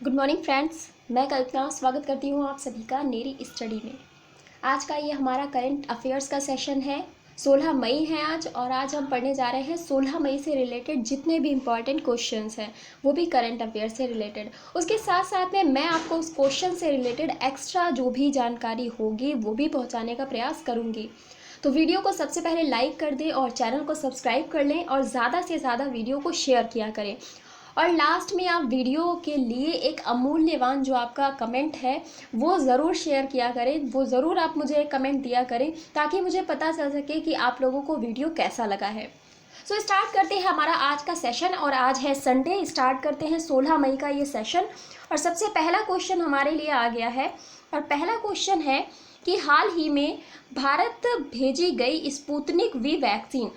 Good morning friends. मैं कल्पना स्वागत करती हूँ आप सभी का मेरी स्टडी में। आज का ये हमारा करंट अफेयर्स का सेशन है। 16 मई है आज, और आज हम पढ़ने जा रहे हैं 16 मई से रिलेटेड जितने भी इम्पॉर्टेंट क्वेश्चंस हैं, वो भी करंट अफेयर्स से रिलेटेड। उसके साथ साथ में मैं आपको उस क्वेश्चन से रिलेटेड एक्स्ट्रा जो भी जानकारी होगी वो भी पहुँचाने का प्रयास करूँगी। तो वीडियो को सबसे पहले लाइक कर दें और चैनल को सब्सक्राइब कर लें और ज़्यादा से ज़्यादा वीडियो को शेयर किया करें। और लास्ट में आप वीडियो के लिए एक अमूल्यवान जो आपका कमेंट है वो ज़रूर शेयर किया करें, वो ज़रूर आप मुझे कमेंट दिया करें ताकि मुझे पता चल सके कि आप लोगों को वीडियो कैसा लगा है। सो स्टार्ट करते हैं हमारा आज का सेशन। और आज है संडे, स्टार्ट करते हैं 16 मई का ये सेशन। और सबसे पहला क्वेश्चन हमारे लिए आ गया है, और पहला क्वेश्चन है कि हाल ही में भारत भेजी गई स्पुतनिक वी वैक्सीन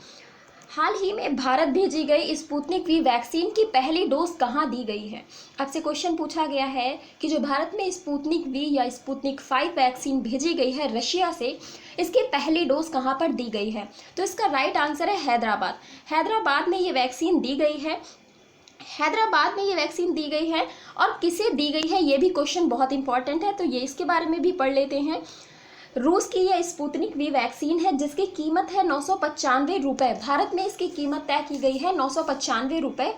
हाल ही में भारत भेजी गई स्पुतनिक वी वैक्सीन की पहली डोज कहाँ दी गई है। आपसे क्वेश्चन पूछा गया है कि जो भारत में स्पुतनिक वी या स्पुतनिक 5 वैक्सीन भेजी गई है रशिया से, इसकी पहली डोज कहाँ पर दी गई है। तो इसका राइट आंसर है हैदराबाद। हैदराबाद में ये वैक्सीन दी गई है। हैदराबाद में ये वैक्सीन दी गई है, और किसे दी गई है ये भी क्वेश्चन बहुत इंपॉर्टेंट है, तो ये इसके बारे में भी पढ़ लेते हैं। रूस की यह स्पुतनिक वी वैक्सीन है जिसकी कीमत है 995 रुपये। भारत में इसकी कीमत तय की गई है 995 रुपये।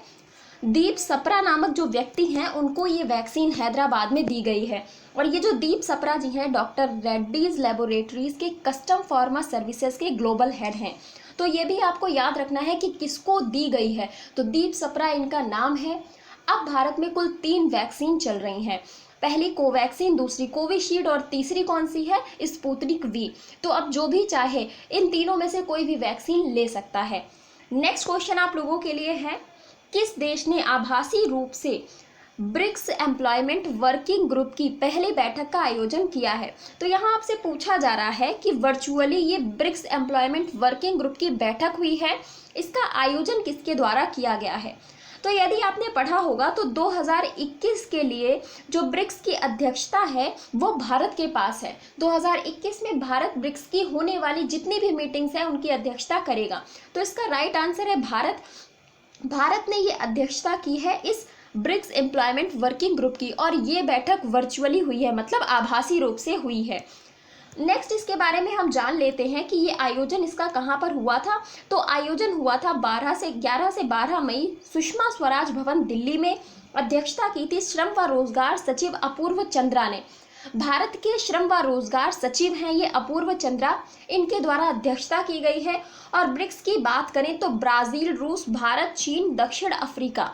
दीप सप्रा नामक जो व्यक्ति हैं उनको ये वैक्सीन हैदराबाद में दी गई है। और ये जो दीप सप्रा जी हैं डॉक्टर रेड्डीज लेबोरेटरीज के कस्टम फार्मा सर्विसेज के ग्लोबल हेड हैं। तो ये भी आपको याद रखना है कि किसको दी गई है। तो दीप सप्रा इनका नाम है। अब भारत में कुल 3 वैक्सीन चल रही हैं। पहली कोवैक्सीन, दूसरी कोविशील्ड और तीसरी कौन सी है, स्पुतनिक वी। तो अब जो भी चाहे इन तीनों में से कोई भी वैक्सीन ले सकता है। नेक्स्ट क्वेश्चन आप लोगों के लिए है, किस देश ने आभासी रूप से ब्रिक्स एम्प्लॉयमेंट वर्किंग ग्रुप की पहली बैठक का आयोजन किया है। तो यहाँ आपसे पूछा जा रहा है कि वर्चुअली ये ब्रिक्स एम्प्लॉयमेंट वर्किंग ग्रुप की बैठक हुई है, इसका आयोजन किसके द्वारा किया गया है। तो यदि आपने पढ़ा होगा तो 2021 के लिए जो ब्रिक्स की अध्यक्षता है वो भारत के पास है। 2021 में भारत ब्रिक्स की होने वाली जितनी भी मीटिंग्स हैं उनकी अध्यक्षता करेगा। तो इसका राइट आंसर है भारत। भारत ने ये अध्यक्षता की है इस ब्रिक्स एम्प्लॉयमेंट वर्किंग ग्रुप की, और ये बैठक वर्चुअली हुई है, मतलब आभासी रूप से हुई है। नेक्स्ट इसके बारे में हम जान लेते हैं कि ये आयोजन इसका कहाँ पर हुआ था। तो आयोजन हुआ था 11 से 12 मई सुषमा स्वराज भवन दिल्ली में। अध्यक्षता की थी श्रम व रोजगार सचिव अपूर्व चंद्रा ने। भारत के श्रम व रोजगार सचिव हैं ये अपूर्व चंद्रा, इनके द्वारा अध्यक्षता की गई है। और ब्रिक्स की बात करें तो ब्राज़ील, रूस, भारत, चीन, दक्षिण अफ्रीका,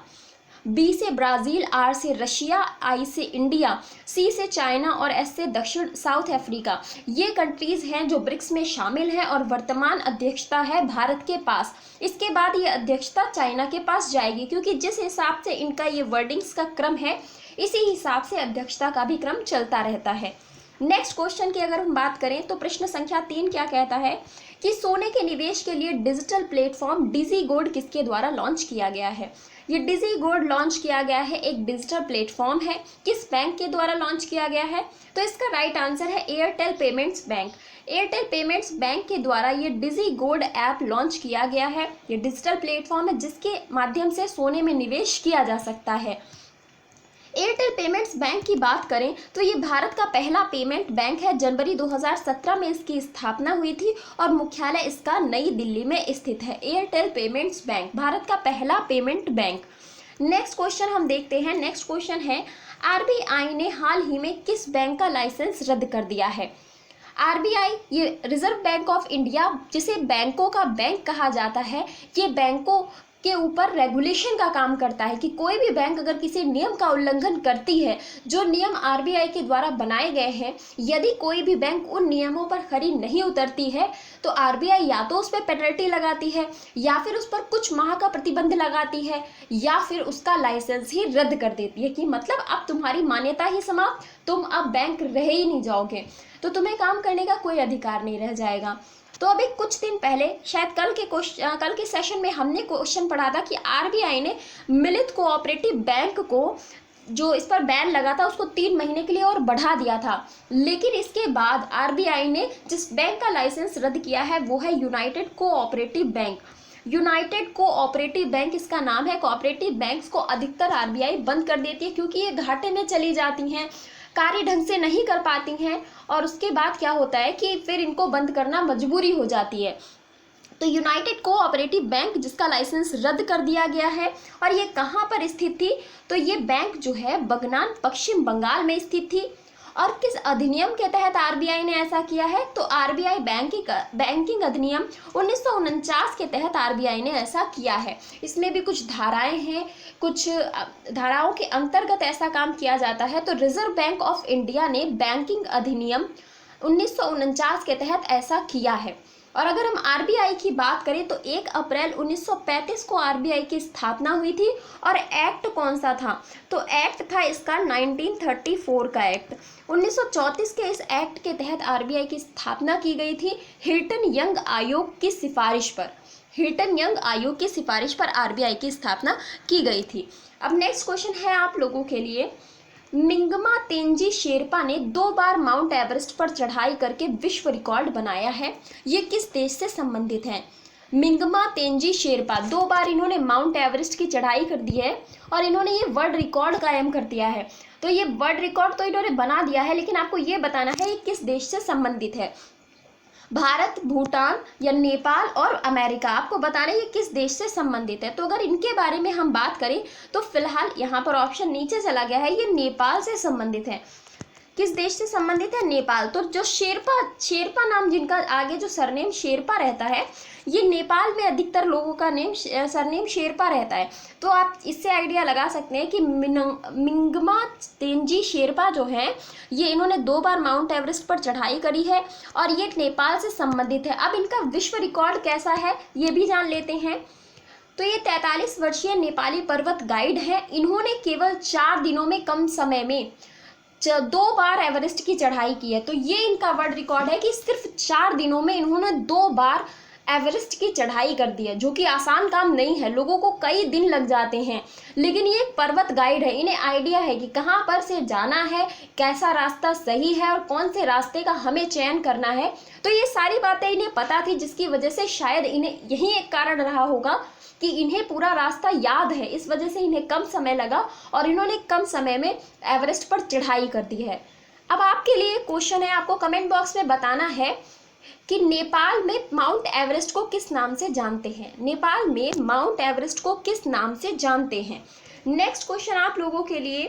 बी से ब्राज़ील, आर से रशिया, आई से इंडिया, सी से चाइना और एस से दक्षिण साउथ अफ्रीका, ये कंट्रीज़ हैं जो ब्रिक्स में शामिल हैं। और वर्तमान अध्यक्षता है भारत के पास। इसके बाद ये अध्यक्षता चाइना के पास जाएगी, क्योंकि जिस हिसाब से इनका ये वर्डिंग्स का क्रम है इसी हिसाब से अध्यक्षता का भी क्रम चलता रहता है। नेक्स्ट क्वेश्चन की अगर हम बात करें तो प्रश्न संख्या 3 क्या कहता है कि सोने के निवेश के लिए डिजिटल प्लेटफॉर्म डिजी गोल्ड किसके द्वारा लॉन्च किया गया है। ये डिजी गोल्ड लॉन्च किया गया है, एक डिजिटल प्लेटफॉर्म है। किस बैंक के द्वारा लॉन्च किया गया है। तो इसका राइट आंसर है Airtel payments bank. Airtel payments bank के द्वारा ये डिजी गोल्ड ऐप लॉन्च किया गया है। ये डिजिटल प्लेटफॉर्म है जिसके माध्यम से सोने में निवेश किया जा सकता है। एयरटेल पेमेंट्स बैंक की बात करें तो ये भारत का पहला पेमेंट बैंक है। जनवरी 2017 में इसकी स्थापना हुई थी और मुख्यालय इसका नई दिल्ली में स्थित है। एयरटेल पेमेंट्स बैंक भारत का पहला पेमेंट बैंक। नेक्स्ट क्वेश्चन हम देखते हैं। नेक्स्ट क्वेश्चन है, आरबीआई ने हाल ही में किस बैंक का लाइसेंस रद्द कर दिया है। आरबीआई ये रिजर्व बैंक ऑफ इंडिया, जिसे बैंकों का बैंक कहा जाता है, ये बैंकों के ऊपर रेगुलेशन का काम करता है कि कोई भी बैंक अगर किसी नियम का उल्लंघन करती है, जो नियम आरबीआई के द्वारा बनाए गए हैं, यदि कोई भी बैंक उन नियमों पर खरी नहीं उतरती है तो आरबीआई या तो उस पर पेनल्टी लगाती है, या फिर उस पर कुछ माह का प्रतिबंध लगाती है, या फिर उसका लाइसेंस ही रद्द कर देती है कि मतलब अब तुम्हारी मान्यता ही समाप्त, तुम अब बैंक रह ही नहीं जाओगे, तो तुम्हें काम करने का कोई अधिकार नहीं रह जाएगा। तो अभी कुछ दिन पहले शायद कल के सेशन में हमने क्वेश्चन पढ़ा था कि आरबीआई ने मिलित कोऑपरेटिव बैंक को जो इस पर बैन लगा था उसको 3 महीने के लिए और बढ़ा दिया था। लेकिन इसके बाद आरबीआई ने जिस बैंक का लाइसेंस रद्द किया है वो है United cooperative bank. United cooperative bank इसका नाम है। कोऑपरेटिव बैंक्स को अधिकतर आरबीआई बंद कर देती है क्योंकि ये घाटे में चली जाती हैं, कार्य ढंग से नहीं कर पाती हैं, और उसके बाद क्या होता है कि फिर इनको बंद करना मजबूरी हो जाती है। तो यूनाइटेड कोऑपरेटिव बैंक जिसका लाइसेंस रद्द कर दिया गया है, और ये कहाँ पर स्थित थी, तो ये बैंक जो है बगनान पश्चिम बंगाल में स्थित थी। और किस अधिनियम के तहत आरबीआई ने ऐसा किया है, तो आरबीआई बैंकिंग अधिनियम 1949 के तहत आरबीआई ने ऐसा किया है। इसमें भी कुछ धाराएं हैं, कुछ धाराओं के अंतर्गत ऐसा काम किया जाता है। तो रिजर्व बैंक ऑफ इंडिया ने बैंकिंग अधिनियम 1949 के तहत ऐसा किया है। और अगर हम आरबीआई की बात करें तो 1 अप्रैल 1935 को आरबीआई की स्थापना हुई थी। और एक्ट कौन सा था, तो एक्ट था इसका 1934 का एक्ट। 1934 के इस एक्ट के तहत आरबीआई की स्थापना की गई थी हिल्टन यंग आयोग की सिफारिश पर। हिल्टन यंग आयोग की सिफारिश पर आरबीआई की स्थापना की गई थी। अब नेक्स्ट क्वेश्चन है आप लोगों के लिए, मिंगमा तेंजी शेरपा ने 2 बार माउंट एवरेस्ट पर चढ़ाई करके विश्व रिकॉर्ड बनाया है। ये किस देश से संबंधित है? मिंगमा तेंजी शेरपा 2 बार इन्होंने माउंट एवरेस्ट की चढ़ाई कर दी है और इन्होंने ये वर्ल्ड रिकॉर्ड कायम कर दिया है। तो ये वर्ल्ड रिकॉर्ड तो इन्होंने बना दिया है, लेकिन आपको ये बताना है ये किस देश से संबंधित है। भारत, भूटान या नेपाल और अमेरिका, आपको बताना है ये किस देश से संबंधित है। तो अगर इनके बारे में हम बात करें तो फिलहाल यहाँ पर ऑप्शन नीचे चला गया है, ये नेपाल से संबंधित है। किस देश से संबंधित है? नेपाल। तो जो शेरपा नाम जिनका आगे जो सरनेम शेरपा रहता है, ये नेपाल में अधिकतर लोगों का सरनेम शेरपा रहता है। तो आप इससे आइडिया लगा सकते हैं कि मिंगमा तेंजी शेरपा जो हैं ये इन्होंने 2 बार माउंट एवरेस्ट पर चढ़ाई करी है और ये नेपाल से संबंधित है। अब इनका विश्व रिकॉर्ड कैसा है ये भी जान लेते हैं। तो ये 43 वर्षीय नेपाली पर्वत गाइड हैं। इन्होंने केवल 4 दिनों में कम समय में 2 बार एवरेस्ट की चढ़ाई की है। तो ये इनका वर्ल्ड रिकॉर्ड है कि सिर्फ 4 दिनों में इन्होंने 2 बार एवरेस्ट की चढ़ाई कर दी है, जो कि आसान काम नहीं है, लोगों को कई दिन लग जाते हैं। लेकिन ये एक पर्वत गाइड है, इन्हें आइडिया है कि कहाँ पर से जाना है, कैसा रास्ता सही है और कौन से रास्ते का हमें चयन करना है। तो ये सारी बातें इन्हें पता थी, जिसकी वजह से शायद इन्हें यही एक कारण रहा होगा कि इन्हें पूरा रास्ता याद है, इस वजह से इन्हें कम समय लगा और इन्होंने कम समय में एवरेस्ट पर चढ़ाई कर दी है। अब आपके लिए क्वेश्चन है, आपको कमेंट बॉक्स में बताना है कि नेपाल में माउंट एवरेस्ट को किस नाम से जानते हैं। नेपाल में माउंट एवरेस्ट को किस नाम से जानते हैं। नेक्स्ट क्वेश्चन आप लोगों के लिए,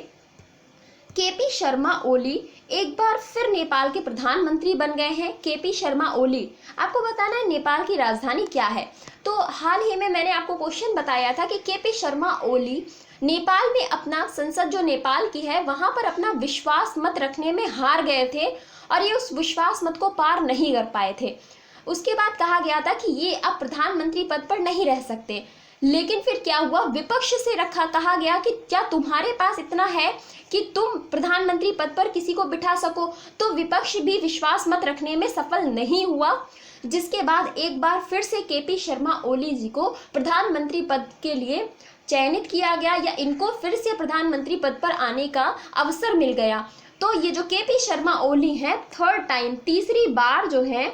केपी शर्मा ओली एक बार फिर नेपाल के प्रधानमंत्री बन गए हैं। केपी शर्मा ओली, आपको बताना है नेपाल की राजधानी क्या है। तो हाल ही में मैंने आपको क्वेश्चन बताया था कि केपी शर्मा ओली नेपाल में अपना संसद जो नेपाल की है वहां पर अपना विश्वास मत रखने में हार गए थे और ये उस विश्वास मत को पार नहीं कर पाए थे। उसके बाद कहा गया था कि ये अब प्रधानमंत्री पद पर नहीं रह सकते। लेकिन फिर क्या हुआ, विपक्ष से कहा गया कि क्या तुम्हारे पास इतना है कि तुम प्रधानमंत्री पद पर किसी को बिठा सको। तो विपक्ष भी विश्वास मत रखने में सफल नहीं हुआ, जिसके बाद एक बार फिर से केपी शर्मा ओली जी को प्रधानमंत्री पद के लिए चयनित किया गया, या इनको फिर से प्रधानमंत्री पद पर आने का अवसर मिल गया। तो ये जो केपी शर्मा ओली हैं, 3rd टाइम, तीसरी बार जो है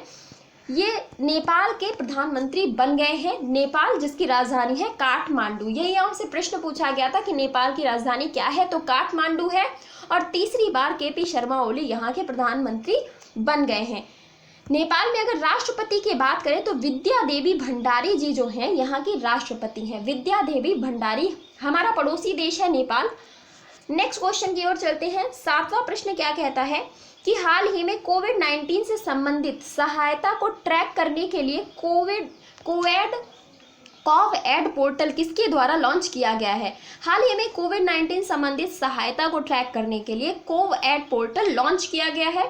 ये नेपाल के प्रधानमंत्री बन गए हैं। नेपाल जिसकी राजधानी है काठमांडू। यही हमसे प्रश्न पूछा गया था कि नेपाल की राजधानी क्या है, तो काठमांडू है। और तीसरी बार केपी शर्मा ओली यहाँ के प्रधानमंत्री बन गए हैं। नेपाल में अगर राष्ट्रपति की बात करें तो विद्या देवी भंडारी जी जो हैं यहाँ की राष्ट्रपति हैं। विद्या देवी भंडारी, हमारा पड़ोसी देश है नेपाल। नेक्स्ट क्वेश्चन की ओर चलते हैं। 7वां प्रश्न क्या कहता है कि हाल ही में कोविड-19 से संबंधित सहायता को ट्रैक करने के लिए कोवएड पोर्टल किसके द्वारा लॉन्च किया गया है। हाल ही में कोविड-19 संबंधित सहायता को ट्रैक करने के लिए कोवएड पोर्टल लॉन्च किया गया है।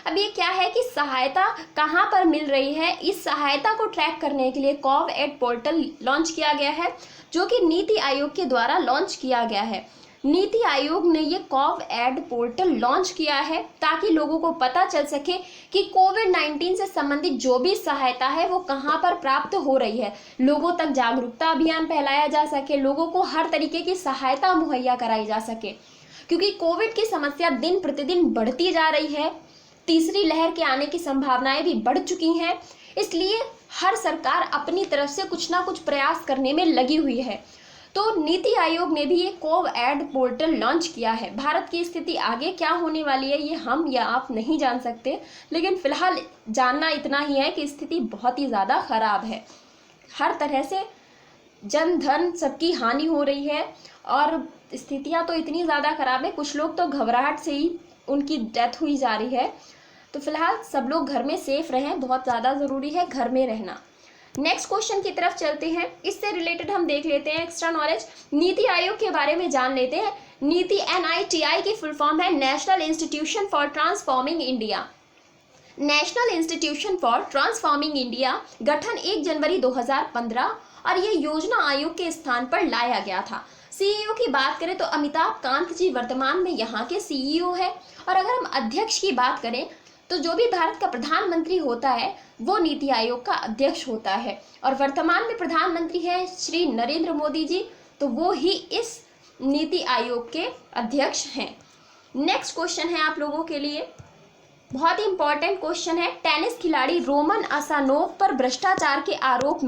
अब ये क्या है कि सहायता कहाँ पर मिल रही है, इस सहायता को ट्रैक करने के लिए कोवएड पोर्टल लॉन्च किया गया है, जो कि नीति आयोग के द्वारा लॉन्च किया गया है। नीति आयोग ने ये कोवएड पोर्टल लॉन्च किया है ताकि लोगों को पता चल सके कि कोविड-19 से संबंधित जो भी सहायता है वो कहाँ पर प्राप्त हो रही है। लोगों तक जागरूकता अभियान फैलाया जा सके, लोगों को हर तरीके की सहायता मुहैया कराई जा सके, क्योंकि कोविड की समस्या दिन प्रतिदिन बढ़ती जा रही है। तीसरी लहर के आने की संभावनाएं भी बढ़ चुकी हैं, इसलिए हर सरकार अपनी तरफ से कुछ ना कुछ प्रयास करने में लगी हुई है। तो नीति आयोग ने भी ये कोवैड पोर्टल लॉन्च किया है। भारत की स्थिति आगे क्या होने वाली है ये हम या आप नहीं जान सकते, लेकिन फिलहाल जानना इतना ही है कि स्थिति बहुत ही ज़्यादा खराब है। हर तरह से जन धन सबकी हानि हो रही है और स्थितियां तो इतनी ज़्यादा खराब है, कुछ लोग तो घबराहट से ही उनकी डेथ हुई जा रही है। तो फिलहाल सब लोग घर में सेफ रहें, बहुत ज़्यादा ज़रूरी है घर में रहना। नेक्स्ट क्वेश्चन की तरफ चलते हैं। इससे रिलेटेड हम देख लेते हैं एक्स्ट्रा नॉलेज, नीति आयोग के बारे में जान लेते हैं। नीति NITI की फुल फॉर्म है national institution for transforming India. National institution for transforming India गठन 1 जनवरी 2015 और ये योजना आयोग के स्थान पर लाया गया था। CEO की बात करें तो अमिताभ कांत जी वर्तमान में यहाँ के CEO है। और अगर हम अध्यक्ष की बात करें तो जो भी भारत का प्रधानमंत्री होता है वो नीति आयोग का अध्यक्ष होता है और वर्तमान में प्रधानमंत्री है श्री नरेंद्र मोदी जी, तो वो ही इस नीति आयोग के अध्यक्ष हैं। नेक्स्ट क्वेश्चन है आप लोगों के लिए, बहुत ही इंपॉर्टेंट क्वेश्चन है। टेनिस खिलाड़ी रोमन असानोव पर भ्रष्टाचार के आरोप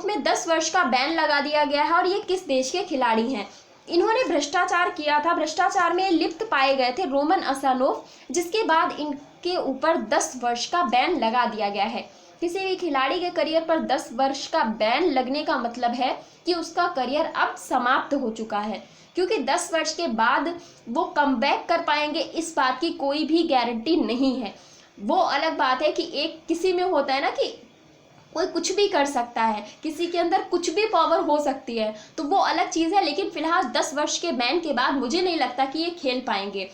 में 10 वर्ष का बैन लगा दिया गया है और ये किस देश के खिलाड़ी हैं? इन्होंने भ्रष्टाचार किया था, भ्रष्टाचार में लिप्त पाए गए थे रोमन असानोव, जिसके बाद इनके ऊपर 10 वर्ष का बैन लगा दिया गया है। किसी भी खिलाड़ी के करियर पर 10 वर्ष का बैन लगने का मतलब है कि उसका करियर अब समाप्त हो चुका है, क्योंकि 10 वर्ष के बाद वो कमबैक कर पाएंगे इस बात की कोई भी गारंटी नहीं है। वो अलग बात है कि एक किसी में होता है ना कि कोई कुछ भी कर सकता है, किसी के अंदर कुछ भी पावर हो सकती है, तो वो अलग चीज़ है। लेकिन फिलहाल 10 वर्ष के बैन के बाद मुझे नहीं लगता कि ये खेल पाएंगे।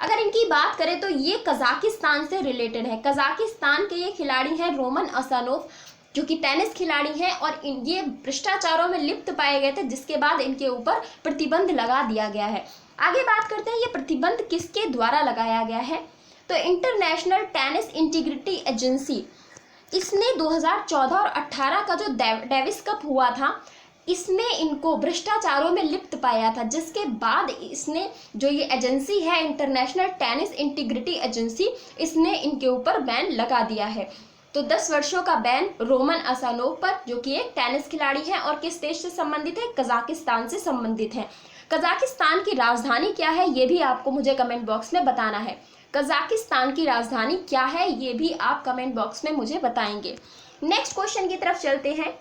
अगर इनकी बात करें तो ये कजाकिस्तान से रिलेटेड है। कजाकिस्तान के ये खिलाड़ी हैं रोमन असानोव, जो कि टेनिस खिलाड़ी हैं और ये भ्रष्टाचारों में लिप्त पाए गए थे, जिसके बाद इनके ऊपर प्रतिबंध लगा दिया गया है। आगे बात करते हैं ये प्रतिबंध किसके द्वारा लगाया गया है, तो इंटरनेशनल टेनिस इंटीग्रिटी एजेंसी, इसने 2014 और 18 का जो डेविस कप हुआ था इसमें इनको भ्रष्टाचारों में लिप्त पाया था, जिसके बाद इसने जो ये एजेंसी है इंटरनेशनल टेनिस इंटीग्रिटी एजेंसी, इसने इनके ऊपर बैन लगा दिया है। तो 10 वर्षों का बैन रोमन असानोव पर, जो कि एक टेनिस खिलाड़ी है और किस देश से संबंधित है, कजाकिस्तान से संबंधित है। कजाकिस्तान की राजधानी क्या है ये भी आपको मुझे कमेंट बॉक्स में बताना है। कजाकिस्तान की राजधानी क्या है ये भी आप कमेंट बॉक्स में मुझे बताएंगे। नेक्स्ट क्वेश्चन की तरफ चलते हैं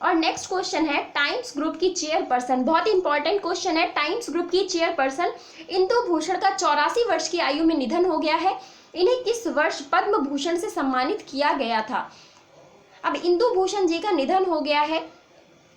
और नेक्स्ट क्वेश्चन है टाइम्स ग्रुप की चेयरपर्सन, बहुत ही इंपॉर्टेंट क्वेश्चन है। टाइम्स ग्रुप की चेयरपर्सन इंदु भूषण का 84 वर्ष की आयु में निधन हो गया है। इन्हें किस वर्ष पद्म भूषण से सम्मानित किया गया था? अब इंदु भूषण जी का निधन हो गया है,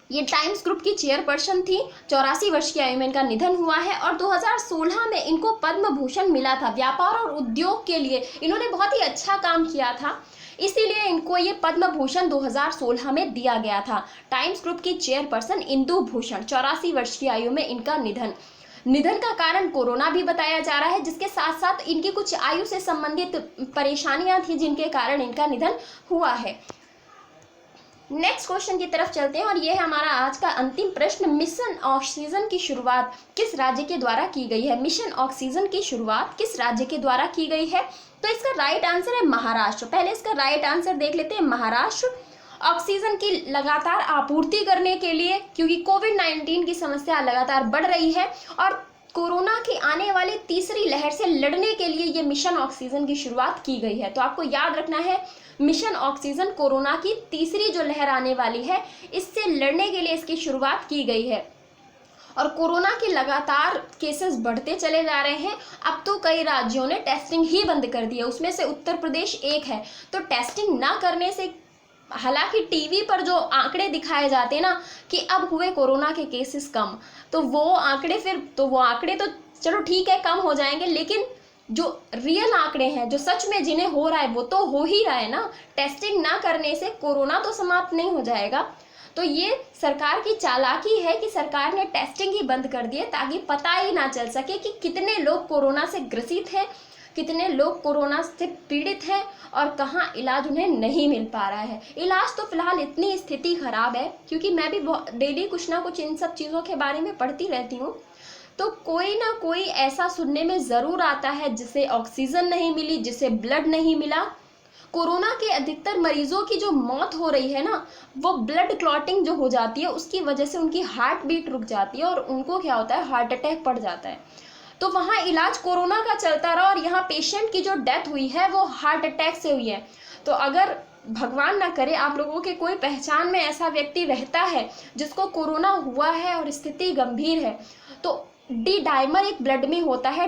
ये टाइम्स ग्रुप की चेयरपर्सन थी, 84 वर्ष की आयु में इनका निधन हुआ है और 2016 में इनको पद्म भूषण मिला था। व्यापार और उद्योग के लिए इन्होंने बहुत ही अच्छा काम किया था, इसीलिए इनको ये पद्म भूषण 2016 में दिया गया था। टाइम्स ग्रुप की चेयरपर्सन इंदु भूषण, 84 वर्ष की आयु में इनका निधन का कारण कोरोना भी बताया जा रहा है, जिसके साथ साथ इनकी कुछ आयु से संबंधित परेशानियां थी जिनके कारण इनका निधन हुआ है। नेक्स्ट क्वेश्चन की तरफ चलते हैं और ये है हमारा आज का अंतिम प्रश्न। मिशन ऑक्सीजन की शुरुआत किस राज्य के द्वारा की गई है? मिशन ऑक्सीजन की शुरुआत किस राज्य के द्वारा की गई है? तो इसका राइट आंसर है महाराष्ट्र। पहले इसका राइट आंसर देख लेते हैं, महाराष्ट्र। ऑक्सीजन की लगातार आपूर्ति करने के लिए, क्योंकि कोविड-19 की समस्या लगातार बढ़ रही है और कोरोना की आने वाली तीसरी लहर से लड़ने के लिए ये मिशन ऑक्सीजन की शुरुआत की गई है। तो आपको याद रखना है, मिशन ऑक्सीजन कोरोना की तीसरी जो लहर आने वाली है इससे लड़ने के लिए इसकी शुरुआत की गई है। और कोरोना के लगातार केसेस बढ़ते चले जा रहे हैं। अब तो कई राज्यों ने टेस्टिंग ही बंद कर दी है, उसमें से उत्तर प्रदेश एक है। तो टेस्टिंग ना करने से, हालांकि टीवी पर जो आंकड़े दिखाए जाते हैं ना कि अब हुए कोरोना के केसेस कम, तो वो आंकड़े तो चलो ठीक है कम हो जाएंगे, लेकिन जो रियल आंकड़े हैं, जो सच में जिन्हें हो रहा है वो तो हो ही रहा है ना। टेस्टिंग ना करने से कोरोना तो समाप्त नहीं हो जाएगा। तो ये सरकार की चालाकी है कि सरकार ने टेस्टिंग ही बंद कर दी है, ताकि पता ही ना चल सके कि कितने लोग कोरोना से ग्रसित हैं, कितने लोग कोरोना से पीड़ित हैं और कहाँ इलाज उन्हें नहीं मिल पा रहा है। इलाज तो फिलहाल इतनी स्थिति खराब है, क्योंकि मैं भी डेली कुछ ना कुछ इन सब चीज़ों के बारे में पढ़ती रहती हूँ, तो कोई ना कोई ऐसा सुनने में ज़रूर आता है जिसे ऑक्सीजन नहीं मिली, जिसे ब्लड नहीं मिला। कोरोना के अधिकतर मरीजों की जो मौत हो रही है ना, वो ब्लड क्लॉटिंग जो हो जाती है उसकी वजह से उनकी हार्ट बीट रुक जाती है और उनको क्या होता है, हार्ट अटैक पड़ जाता है। तो वहाँ इलाज कोरोना का चलता रहा और यहाँ पेशेंट की जो डेथ हुई है वो हार्ट अटैक से हुई है। तो अगर भगवान ना करे आप लोगों के कोई पहचान में ऐसा व्यक्ति रहता है जिसको कोरोना हुआ है और स्थिति गंभीर है, तो डी डाइमर एक ब्लड में होता है।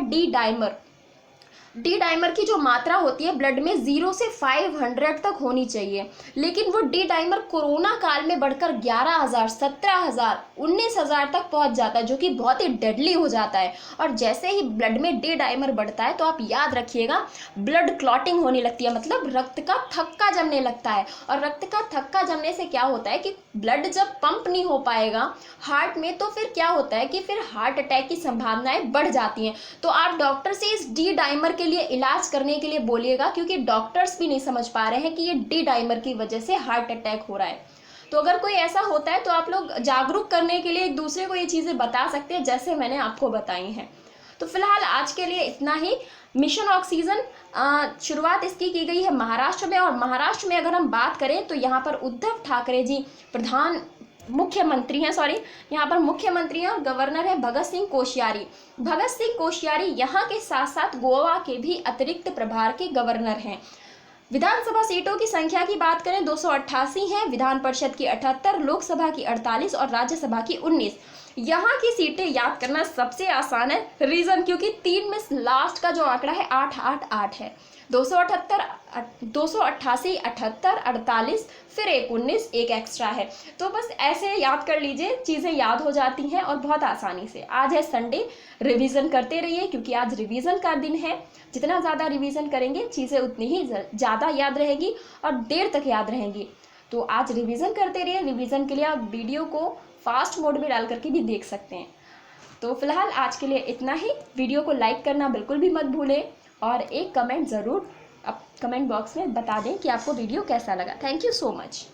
डी डाइमर की जो मात्रा होती है ब्लड में 0 से 500 तक होनी चाहिए, लेकिन वो डी डाइमर कोरोना काल में बढ़कर 11,000, 17,000, 19,000 तक पहुंच जाता है, जो कि बहुत ही डेडली हो जाता है। और जैसे ही ब्लड में डी डाइमर बढ़ता है तो आप याद रखिएगा, ब्लड क्लॉटिंग होने लगती है, मतलब रक्त का थक्का जमने लगता है। और रक्त का थक्का जमने से क्या होता है कि ब्लड जब पंप नहीं हो पाएगा हार्ट में, तो फिर क्या होता है कि फिर हार्ट अटैक की संभावनाएं बढ़ जाती हैं। तो आप डॉक्टर से इस डी डाइमर के लिए इलाज करने के लिए बोलिएगा, क्योंकि डॉक्टर्स भी नहीं समझ पा रहे हैं कि ये डी डाइमर की वजह से हार्ट अटैक हो रहा है। तो अगर कोई ऐसा होता है तो आप लोग जागरूक करने के लिए एक दूसरे को ये चीज़ें बता सकते हैं, जैसे मैंने आपको बताई हैं। तो फिलहाल आज के लिए इतना ही। मिशन ऑक्सीजन शुरुआत इसकी की गई है महाराष्ट्र में, और महाराष्ट्र में अगर हम बात करें तो यहाँ पर उद्धव ठाकरे जी मुख्यमंत्री हैं, यहाँ पर मुख्यमंत्री हैं, और गवर्नर है भगत सिंह कोश्यारी। भगत सिंह कोश्यारी यहाँ के साथ साथ गोवा के भी अतिरिक्त प्रभार के गवर्नर हैं। विधानसभा सीटों की संख्या की बात करें 288 है, विधान परिषद की 78, लोकसभा की 48 और राज्यसभा की 19। यहाँ की सीटें याद करना सबसे आसान है, रीजन क्योंकि 3 में लास्ट का जो आंकड़ा है 888 है। 288, 288, 78, 48, फिर एक 19, एक एक्स्ट्रा है। तो बस ऐसे याद कर लीजिए, चीज़ें याद हो जाती हैं और बहुत आसानी से। आज है संडे, रिवीजन करते रहिए क्योंकि आज रिवीजन का दिन है। जितना ज़्यादा रिवीजन करेंगे चीज़ें उतनी ही ज़्यादा याद रहेगी और देर तक याद रहेंगी। तो आज रिवीजन करते रहिए। रिवीजन के लिए आप वीडियो को फास्ट मोड में डाल करके भी देख सकते हैं। तो फिलहाल आज के लिए इतना ही। वीडियो को लाइक करना बिल्कुल भी मत भूलें और एक कमेंट ज़रूर कमेंट बॉक्स में बता दें कि आपको वीडियो कैसा लगा। Thank you so much.